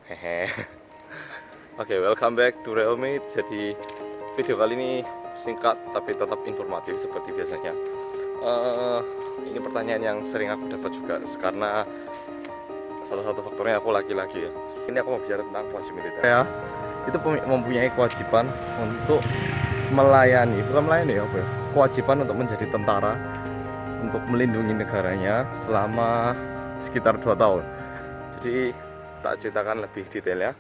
Hehe. Oke, welcome back to Realme. Jadi video kali ini singkat tapi tetap informatif seperti biasanya. Ini pertanyaan yang sering aku dapat juga karena salah satu faktornya aku laki-laki ya. Ini aku mau bicara tentang wajib militer. Ya, itu mempunyai kewajiban untuk melayani, bukan melayani ya, apa ya? Kewajiban untuk menjadi tentara untuk melindungi negaranya selama sekitar 2 tahun. Jadi tak ceritakan lebih detail ya.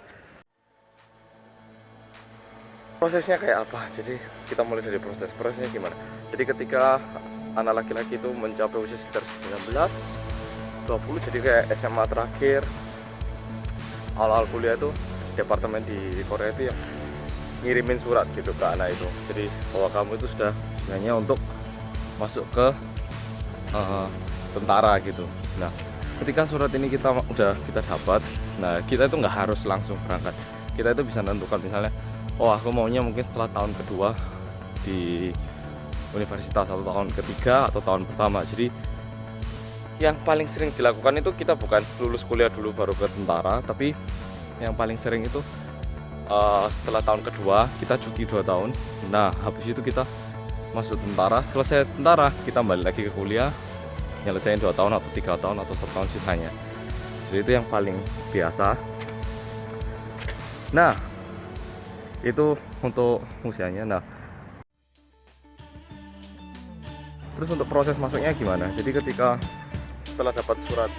Prosesnya kayak apa? Jadi kita mulai dari prosesnya gimana? Jadi ketika anak laki-laki itu mencapai usia sekitar 19, 20, jadi kayak SMA terakhir, awal-awal kuliah itu departemen di Korea itu yang ngirimin surat gitu ke anak itu. Jadi bahwa kamu itu sudah hanya untuk masuk ke tentara gitu. Nah, ketika surat ini kita dapat, nah kita itu nggak harus langsung berangkat. Kita itu bisa menentukan misalnya, oh aku maunya mungkin setelah tahun kedua di universitas atau tahun ketiga atau tahun pertama. Jadi yang paling sering dilakukan itu kita bukan lulus kuliah dulu baru ke tentara, tapi yang paling sering itu setelah tahun kedua kita cuti 2 tahun. Nah habis itu kita masuk tentara, selesai tentara kita balik lagi ke kuliah, nyelesain 2 tahun atau 3 tahun atau 1 tahun sisanya. Jadi itu yang paling biasa. Nah itu untuk usianya. Nah terus untuk proses masuknya gimana? Jadi ketika setelah dapat surat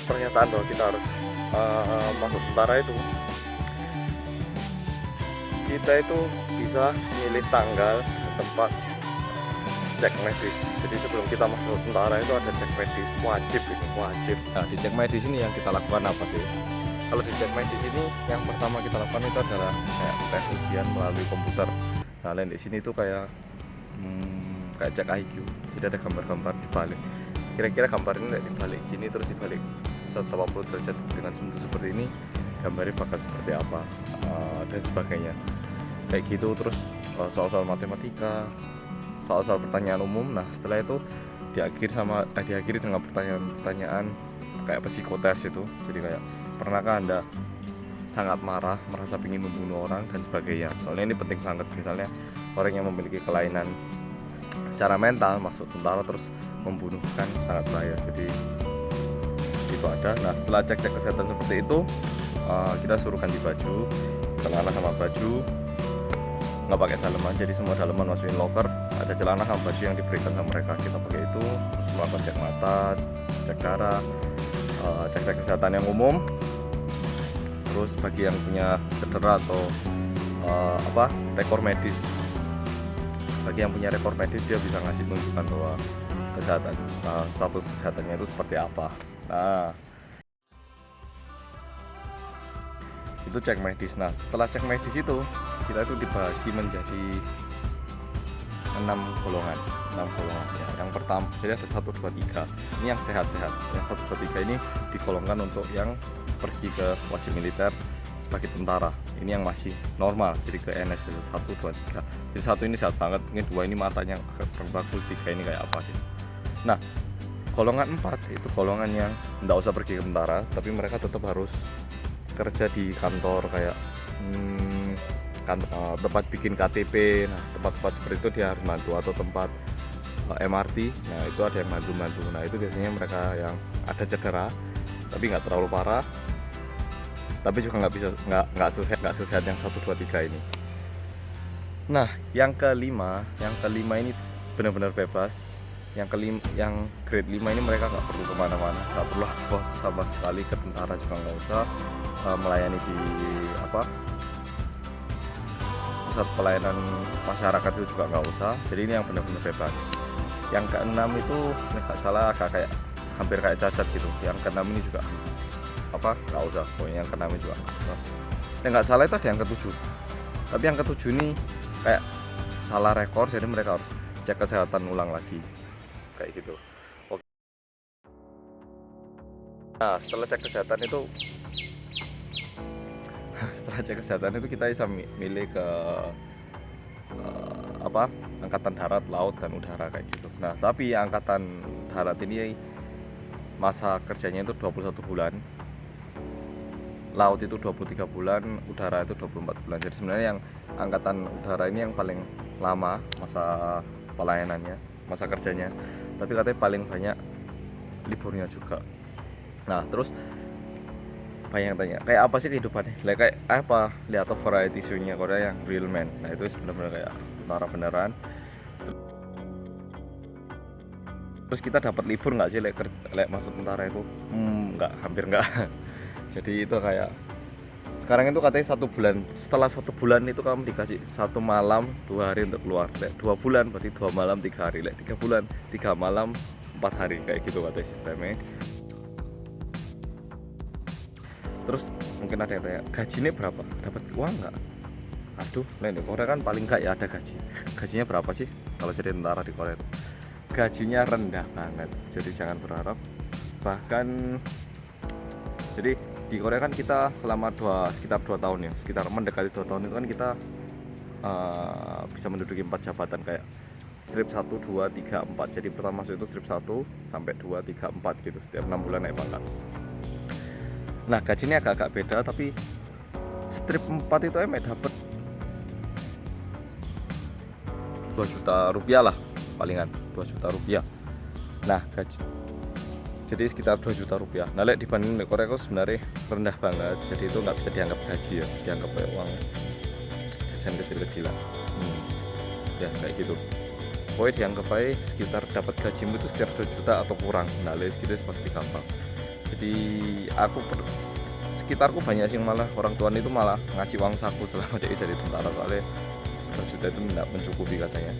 pernyataan bahwa kita harus masuk tentara itu, kita itu bisa milih tanggal dan tempat cek medis. Jadi sebelum kita masuk tentara itu ada cek medis wajib, itu wajib. Nah di cek medis ini yang kita lakukan apa sih? Kalau di cek medis ini yang pertama kita lakukan itu adalah kayak tes ujian melalui komputer. Nah lain di sini tuh kayak cek IQ. Jadi ada gambar-gambar dibalik. Kira-kira gambar ini dibalik gini terus dibalik 180 derajat dengan sumbu seperti ini, gambarnya bakal seperti apa dan sebagainya. Kayak gitu. Terus soal-soal matematika, soal-soal pertanyaan umum. Nah setelah itu diakhiri dengan pertanyaan kayak psikotes itu. Jadi kayak pernahkah Anda sangat marah, merasa ingin membunuh orang dan sebagainya. Soalnya ini penting banget, misalnya orang yang memiliki kelainan secara mental masuk tentara terus membunuh kan sangat bahaya. Jadi itu ada. Nah setelah cek kesehatan seperti itu, kita suruh ganti baju, celana sama baju, nggak pakai daleman. Jadi semua daleman masukin locker, ada celana sama baju yang diberikan sama mereka, kita pakai itu. Terus melakukan cek mata, cek darah, cek kesehatan yang umum. Terus bagi yang punya cedera atau rekor medis, bagi yang punya rekor medis dia bisa ngasih tuntukan bahwa status kesehatannya itu seperti apa. Nah itu cek medis. Nah setelah cek medis itu kita itu dibagi menjadi 6 golongan ya. Yang pertama jadi ada 1, 2, 3 ini yang sehat-sehat. Yang 1, 2, 3 ini digolongkan untuk yang pergi ke wajib militer sebagai tentara. Ini yang masih normal, jadi ke NS 1, 2, 3. Jadi 1 ini sehat banget, mungkin 2 ini matanya kurang bagus, 3 ini kayak apa gitu. Nah golongan 4 itu golongan yang tidak usah pergi ke tentara, tapi mereka tetap harus kerja di kantor kayak tempat bikin KTP. Nah tempat-tempat seperti itu dia harus bantu, atau tempat MRT. Nah itu ada yang bantu. Nah itu biasanya mereka yang ada cedera tapi nggak terlalu parah, tapi juga nggak sesehat yang 1, 2, 3 ini. Nah yang kelima ini benar-benar bebas. Yang grade 5 ini mereka nggak perlu kemana-mana, nggak perlu apa sama sekali, ke tentara juga nggak usah, melayani di pusat pelayanan masyarakat itu juga nggak usah. Jadi ini yang benar-benar bebas. Yang keenam itu nggak salah kayak hampir kayak cacat gitu. Yang keenam ini juga nggak usah. Pokoknya yang keenam ini juga nggak salah itu ada yang ketujuh, tapi yang ketujuh ini kayak salah rekor, jadi mereka harus cek kesehatan ulang lagi kayak gitu. Oke. Nah setelah cek kesehatan itu kita bisa milih ke angkatan darat, laut, dan udara kayak gitu. Nah tapi angkatan darat ini masa kerjanya itu 21 bulan, laut itu 23 bulan, udara itu 24 bulan. Jadi sebenarnya yang angkatan udara ini yang paling lama masa pelayanannya, masa kerjanya, tapi katanya paling banyak liburnya juga. Nah terus banyak tanya kayak apa sih kehidupannya, kayak apa, lihat variety show-nya Korea yang Real Man. Nah itu benar-benar kayak tentara beneran. Terus kita dapat libur nggak sih masuk tentara itu? Nggak, hampir nggak. Jadi itu kayak sekarang itu katanya 1 bulan, setelah 1 bulan itu kamu dikasih 1 malam 2 hari untuk keluar. 2 bulan berarti 2 malam 3 hari. 3 bulan 3 malam 4 hari, kayak gitu katanya sistemnya. Terus mungkin ada yang tanya, gajinya berapa? Dapat uang nggak? Aduh, di Korea kan paling nggak ya ada gaji. Gajinya berapa sih kalau jadi tentara di Korea itu? Gajinya rendah banget, jadi jangan berharap. Bahkan jadi di Korea kan kita selama sekitar 2 tahun ya, sekitar mendekati 2 tahun itu kan kita bisa menduduki 4 jabatan kayak strip 1, 2, 3, 4. Jadi pertama masuk itu strip 1 sampai 2, 3, 4 gitu, setiap 6 bulan naik pangkat. Nah gajinya agak-agak beda, tapi strip 4 itu dapat 2 juta rupiah lah palingan, 2 juta rupiah. Nah gaji jadi sekitar 2 juta rupiah. Nah dibanding di Korea itu sebenarnya rendah banget, jadi itu nggak bisa dianggap gaji ya, dianggap kayak uang jajan kecil-kecilan. Ya kayak gitu, pokoknya dianggap aja sekitar dapat gajimu itu sekitar 2 juta atau kurang. Nah segitu pasti gampang. Jadi sekitarku banyak sih malah orang tuan itu malah ngasih uang saku selama dia jadi tentara, soalnya 2 juta itu tidak mencukupi katanya.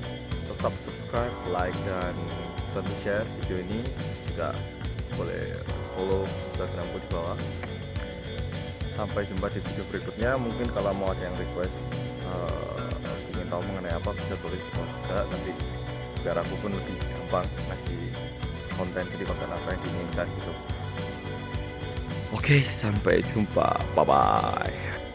Tetap subscribe, like, dan tentu share video ini. Juga boleh follow Instagramku di bawah. Sampai jumpa di video berikutnya. Mungkin kalau mau ada yang request ingin tahu mengenai apa, bisa tulis di bawah juga, nanti biar aku pun lebih gampang ngasih konten, jadi konten apa yang diinginkan gitu. Oke, sampai jumpa, bye bye.